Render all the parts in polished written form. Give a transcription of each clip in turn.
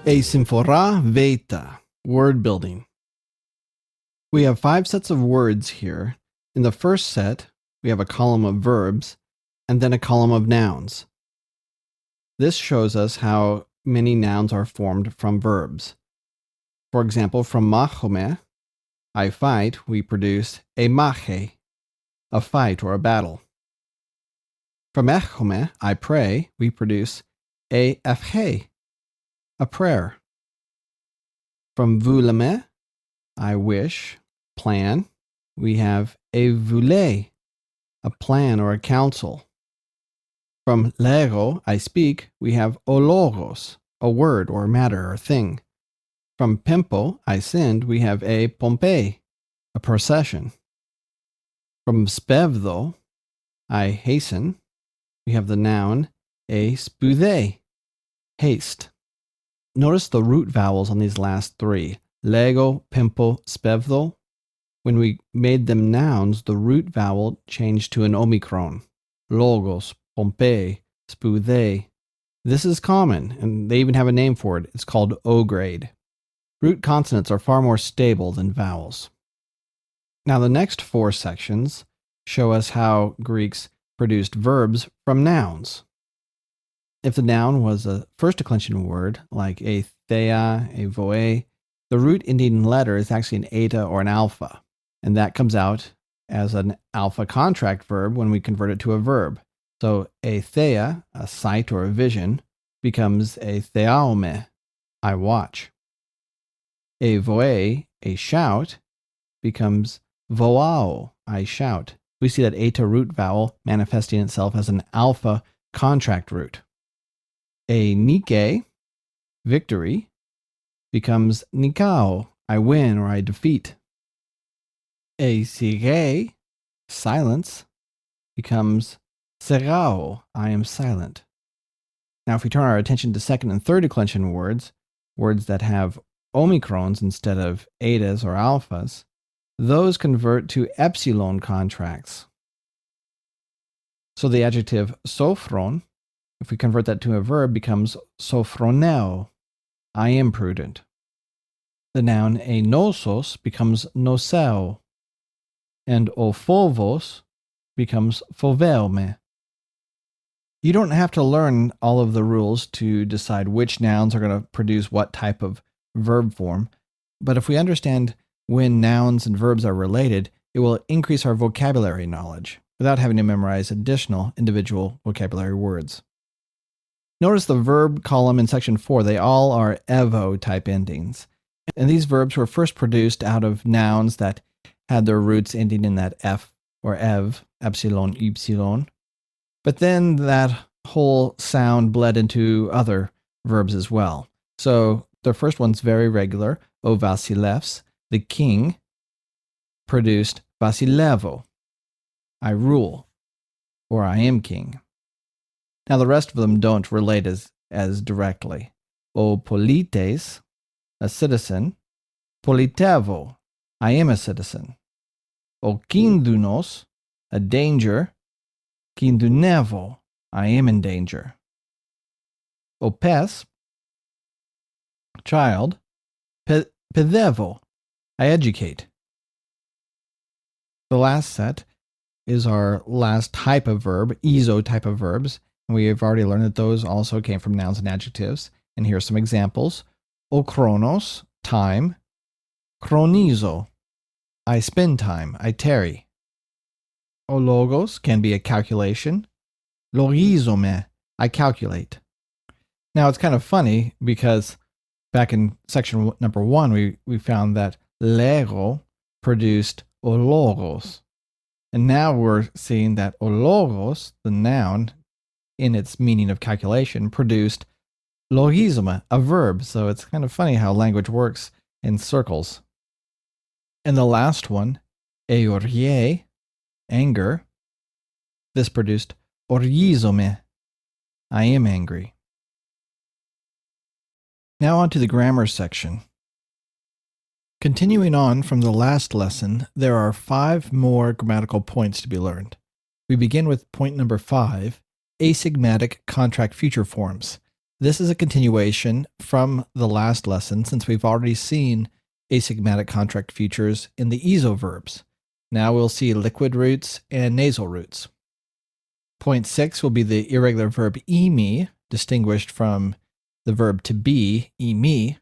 Asymphora veta, word building. We have 5 sets of words here. In the first set, we have a column of verbs and then a column of nouns. This shows us how many nouns are formed from verbs. For example, from machome, I fight, we produce a mache, a fight or a battle. From echome, I pray, we produce a efche, a prayer. From vouleme, I wish, plan, we have a voulé, a plan or a counsel. From lego, I speak, we have o logos, a word or matter or thing. From pimpo, I sinned, we have a pompe, a procession. From spevdo, I hasten, we have the noun a spudé, haste. Notice the root vowels on these last 3, lego, pimpo, spevdo. When we made them nouns, the root vowel changed to an omicron, logos, pompe, spudé. This is common, and they even have a name for it. It's called O grade. Root consonants are far more stable than vowels. Now the next 4 sections show us how Greeks produced verbs from nouns. If the noun was a first declension word, like a thea, a voe, the root ending letter is actually an eta or an alpha, and that comes out as an alpha contract verb when we convert it to a verb. So a thea, a sight or a vision, becomes a theaome, I watch. A voe, a shout, becomes voao, I shout. We see that eta root vowel manifesting itself as an alpha contract root. A nike, victory, becomes nikao, I win or I defeat. A sige, silence, becomes serao, I am silent. Now if we turn our attention to second and third declension words, words that have omicrons instead of etas or alphas, those convert to epsilon contracts. So the adjective sophron, if we convert that to a verb, becomes sophroneo, I am prudent. The noun enosos becomes noseo, and ophobos becomes phoveome. You don't have to learn all of the rules to decide which nouns are going to produce what type of verb form, but if we understand when nouns and verbs are related, it will increase our vocabulary knowledge without having to memorize additional individual vocabulary words. Notice the verb column in section 4, they all are evo type endings. And these verbs were first produced out of nouns that had their roots ending in that f or ev, epsilon, ypsilon. But then that whole sound bled into other verbs as well. So the first one's very regular, o vasilevs, the king, produced vasilevo, I rule, or I am king. Now the rest of them don't relate as directly. O polites, a citizen, politevo, I am a citizen. O kindunos, a danger, kindunevo, I am in danger. O pes, child, pedevo, I educate. The last set is our last type of verb, ezo type of verbs. And we have already learned that those also came from nouns and adjectives. And here are some examples. O chronos, time. Chronizo, I spend time, I tarry. O logos can be a calculation. Logizome, I calculate. Now it's kind of funny because back in section number 1, we found that lego produced ologos. And now we're seeing that ologos, the noun, in its meaning of calculation, produced logizome, a verb. So it's kind of funny how language works in circles. And the last one, eorie, anger, this produced orgizome, I am angry. Now on to the grammar section. Continuing on from the last lesson, there are 5 more grammatical points to be learned. We begin with point number 5, asygmatic contract future forms. This is a continuation from the last lesson since we've already seen asymptomatic contract futures in the ESO verbs. Now we'll see liquid roots and nasal roots. Point 6 will be the irregular verb imi, distinguished from the verb to be, imi.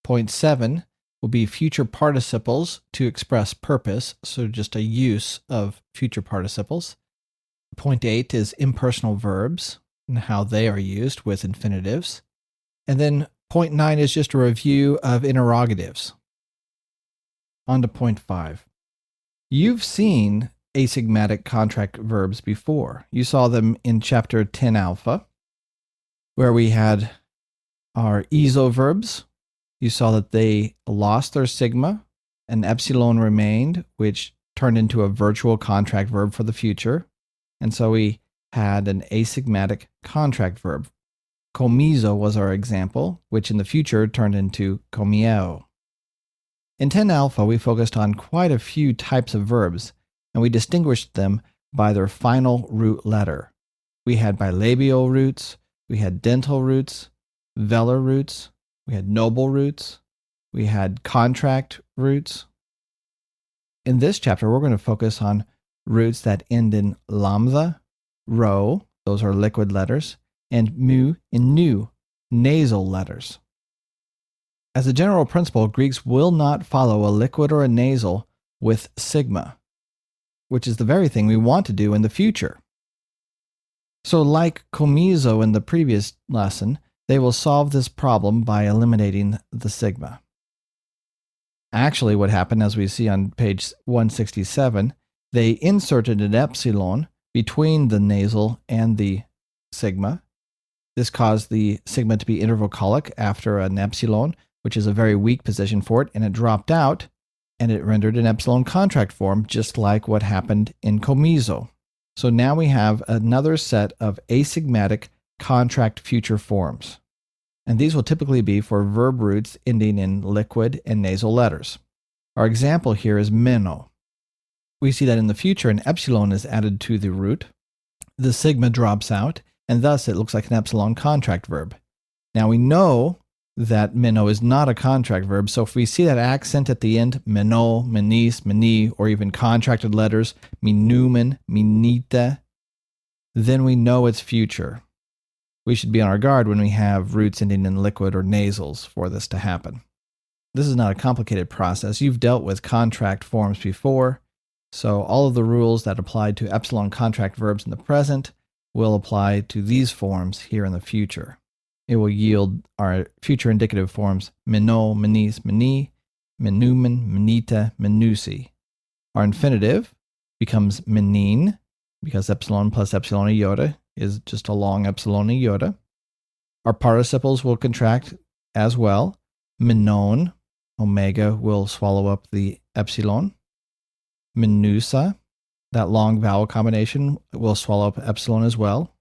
Point 7 will be future participles to express purpose, so just a use of future participles. Point 8 is impersonal verbs and how they are used with infinitives. And then point 9 is just a review of interrogatives. On to point 5. You've seen asymptomatic contract verbs before. You saw them in chapter 10 alpha, where we had our ESO verbs. You saw that they lost their sigma, and epsilon remained, which turned into a virtual contract verb for the future. And so we had an asymptomatic contract verb. Comiso was our example, which in the future turned into comieo. In 10 alpha, we focused on quite a few types of verbs, and we distinguished them by their final root letter. We had bilabial roots, we had dental roots, velar roots, we had noble roots, we had contract roots. In this chapter, we're going to focus on roots that end in lambda, rho, those are liquid letters, and mu in nu, nasal letters. As a general principle, Greeks will not follow a liquid or a nasal with sigma, which is the very thing we want to do in the future. So like comiso in the previous lesson, they will solve this problem by eliminating the sigma. Actually, what happened, as we see on page 167, they inserted an epsilon between the nasal and the sigma. This caused the sigma to be intervocalic after an epsilon, which is a very weak position for it, and it dropped out, and it rendered an epsilon contract form, just like what happened in comiso. So now we have another set of asymptomatic contract future forms. And these will typically be for verb roots ending in liquid and nasal letters. Our example here is meno. We see that in the future an epsilon is added to the root, the sigma drops out, and thus it looks like an epsilon contract verb. Now we know that meno is not a contract verb, so if we see that accent at the end, meno, menis, meni, or even contracted letters, minumen, minita, then we know it's future. We should be on our guard when we have roots ending in liquid or nasals for this to happen. This is not a complicated process. You've dealt with contract forms before, so all of the rules that applied to epsilon contract verbs in the present will apply to these forms here in the future. It will yield our future indicative forms meno, menis, meni, menumen, menita, menusi. Our infinitive becomes menin, because epsilon plus epsilon iota is just a long epsilon iota. Our participles will contract as well. Menon, omega, will swallow up the epsilon. Menusa, that long vowel combination, will swallow up epsilon as well.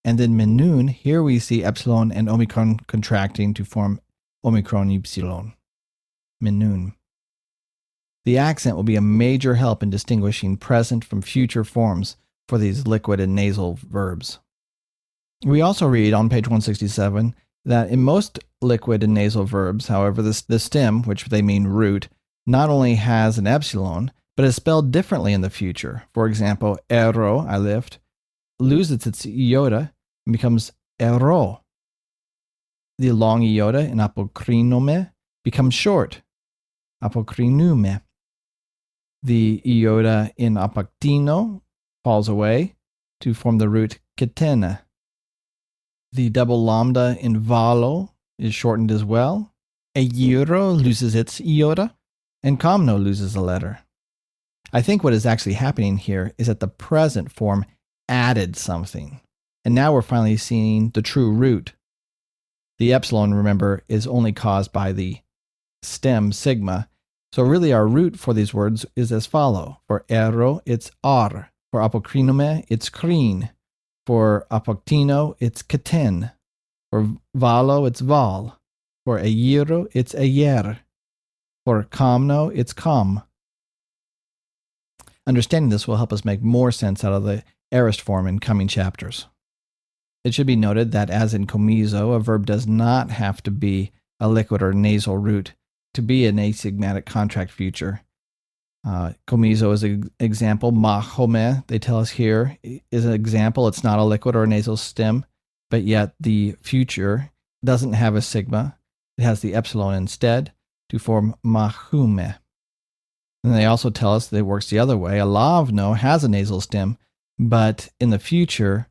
And then menun, here we see epsilon and omicron contracting to form omicron epsilon. Menun. The accent will be a major help in distinguishing present from future forms for these liquid and nasal verbs. We also read on page 167 that in most liquid and nasal verbs, however, the stem, which they mean root, not only has an epsilon, but is spelled differently in the future. For example, ero, I lift, loses its iota and becomes ero. The long iota in apokrinome becomes short, apokrinume. The iota in apaktino falls away to form the root ketena. The double lambda in valo is shortened as well. Eiro loses its iota, and comno loses a letter. I think what is actually happening here is that the present form added something, and now we're finally seeing the true root. The epsilon, remember, is only caused by the stem sigma, so really our root for these words is as follow. For ero, it's ar. For apokrinome, it's krin. For apoktino, it's keten. For valo, it's val. For eiro, it's eyer. For comno, it's com. Understanding this will help us make more sense out of the aorist form in coming chapters. It should be noted that as in comiso, a verb does not have to be a liquid or nasal root to be an asymptomatic contract future. Comiso is an example. Mahome, they tell us here, is an example. It's not a liquid or a nasal stem, but yet the future doesn't have a sigma. It has the epsilon instead to form mahume. And they also tell us that it works the other way. Alavno has a nasal stem, but in the future,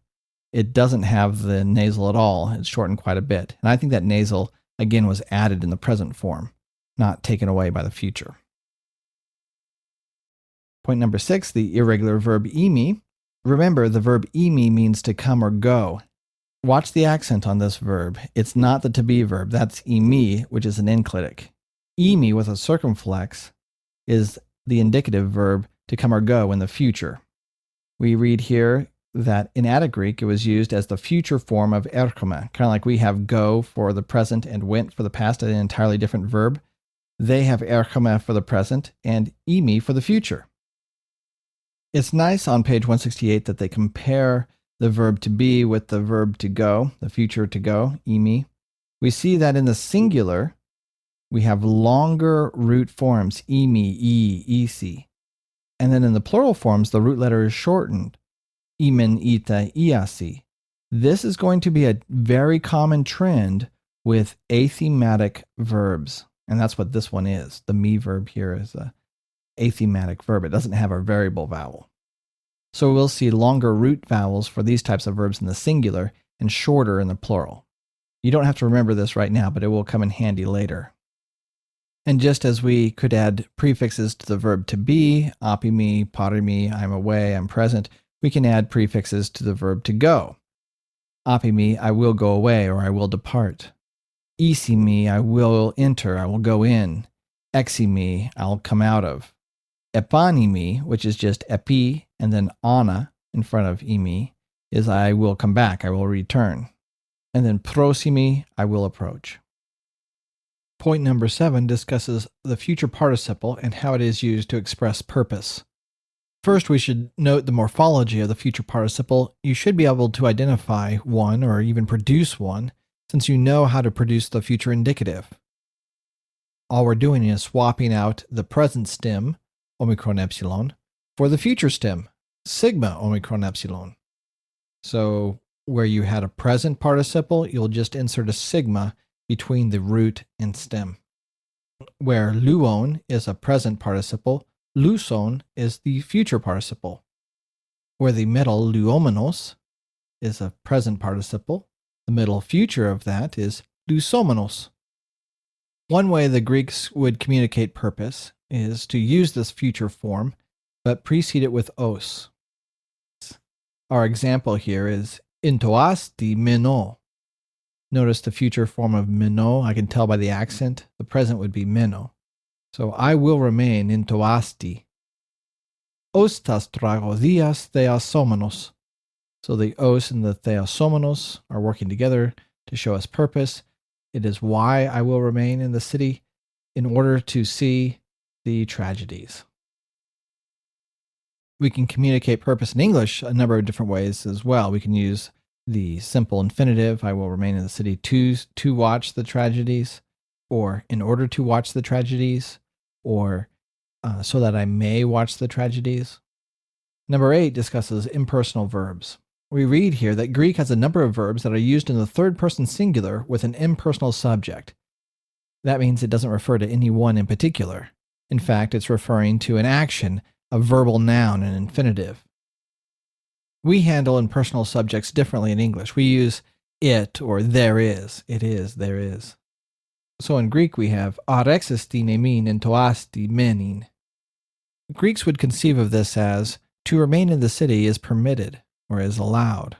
it doesn't have the nasal at all. It's shortened quite a bit. And I think that nasal, again, was added in the present form, not taken away by the future. Point number 6, the irregular verb imi. Remember, the verb imi means to come or go. Watch the accent on this verb. It's not the to be verb. That's imi, which is an enclitic. Imi with a circumflex is the indicative verb to come or go in the future. We read here that in Attic Greek, it was used as the future form of erchome, kind of like we have go for the present and went for the past, an entirely different verb. They have erchome for the present and imi for the future. It's nice on page 168 that they compare the verb to be with the verb to go, the future to go, imi. We see that in the singular, we have longer root forms, imi, isi. And then in the plural forms, the root letter is shortened, imen, ita, iasi. This is going to be a very common trend with athematic verbs. And that's what this one is. The me verb here is a athematic verb. It doesn't have a variable vowel. So we'll see longer root vowels for these types of verbs in the singular and shorter in the plural. You don't have to remember this right now, but it will come in handy later. And just as we could add prefixes to the verb to be, apimi, parimi, I'm away, I'm present, we can add prefixes to the verb to go. Apimi, I will go away or I will depart. Isimi, I will enter, I will go in. Eximi, I'll come out of. Eponimi, which is just epi and then ana in front of imi, is I will come back, I will return. And then prosimi, I will approach. Point number 7 discusses the future participle and how it is used to express purpose. First, we should note the morphology of the future participle. You should be able to identify one or even produce one, since you know how to produce the future indicative. All we're doing is swapping out the present stem, omicron epsilon, for the future stem, sigma omicron epsilon. So where you had a present participle, you'll just insert a sigma between the root and stem. Where luon is a present participle, luson is the future participle. Where the middle luomenos is a present participle, the middle future of that is lusomenos. One way the Greeks would communicate purpose is to use this future form, but precede it with os. Our example here is intoasti meno. Notice the future form of meno. I can tell by the accent. The present would be meno. So I will remain intoasti. Ostas trago dias theosomenos. So the os and the theosomenos are working together to show us purpose. It is why I will remain in the city in order to see the tragedies. We can communicate purpose in English a number of different ways as well. We can use the simple infinitive, I will remain in the city to watch the tragedies, or in order to watch the tragedies, or so that I may watch the tragedies. Number 8 discusses impersonal verbs. We read here that Greek has a number of verbs that are used in the third person singular with an impersonal subject. That means it doesn't refer to any one in particular. In fact, it's referring to an action, a verbal noun, an infinitive. We handle impersonal subjects differently in English. We use it or there is. It is, there is. So in Greek we have arexesti nemin entoasti menin. Greeks would conceive of this as to remain in the city is permitted or is allowed.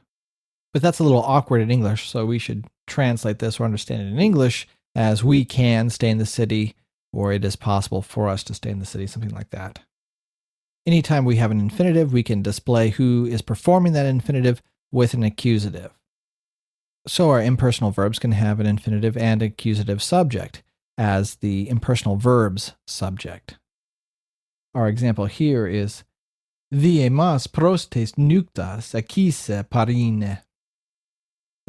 But that's a little awkward in English, so we should translate this or understand it in English as we can stay in the city or it is possible for us to stay in the city, something like that. Anytime we have an infinitive, we can display who is performing that infinitive with an accusative. So our impersonal verbs can have an infinitive and accusative subject as the impersonal verbs subject. Our example here is die mas prostes nuktas akise parine.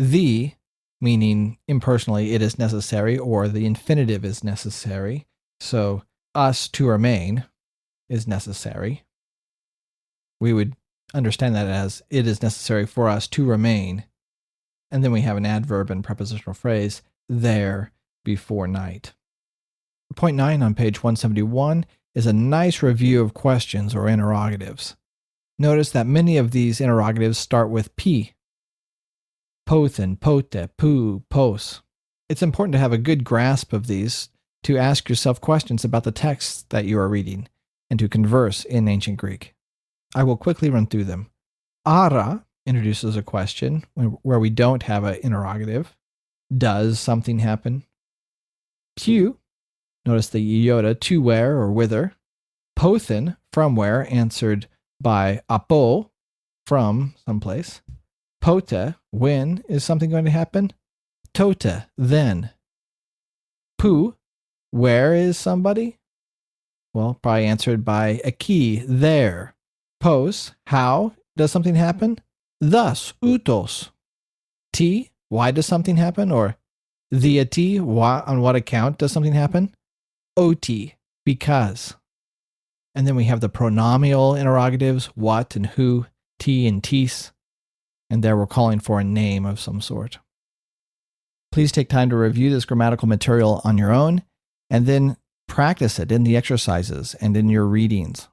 The, meaning impersonally it is necessary, or the infinitive is necessary. So us to remain is necessary. We would understand that as it is necessary for us to remain. And then we have an adverb and prepositional phrase, there before night. Point 9 on page 171 is a nice review of questions or interrogatives. Notice that many of these interrogatives start with P. Pothen, pote, pu, pos. It's important to have a good grasp of these to ask yourself questions about the texts that you are reading and to converse in ancient Greek. I will quickly run through them. Ara introduces a question where we don't have an interrogative. Does something happen? Q, notice the iota, to where or whither. Pothen, from where, answered by apo, from someplace. Pote, when is something going to happen? Tote, then. Pu, where is somebody? Well, probably answered by a key, there. Pos, how does something happen? Thus, utos. T, why does something happen? Or the T, on what account does something happen? Ot, because. And then we have the pronominal interrogatives, what and who, T and tis. And there we're calling for a name of some sort. Please take time to review this grammatical material on your own and then practice it in the exercises and in your readings.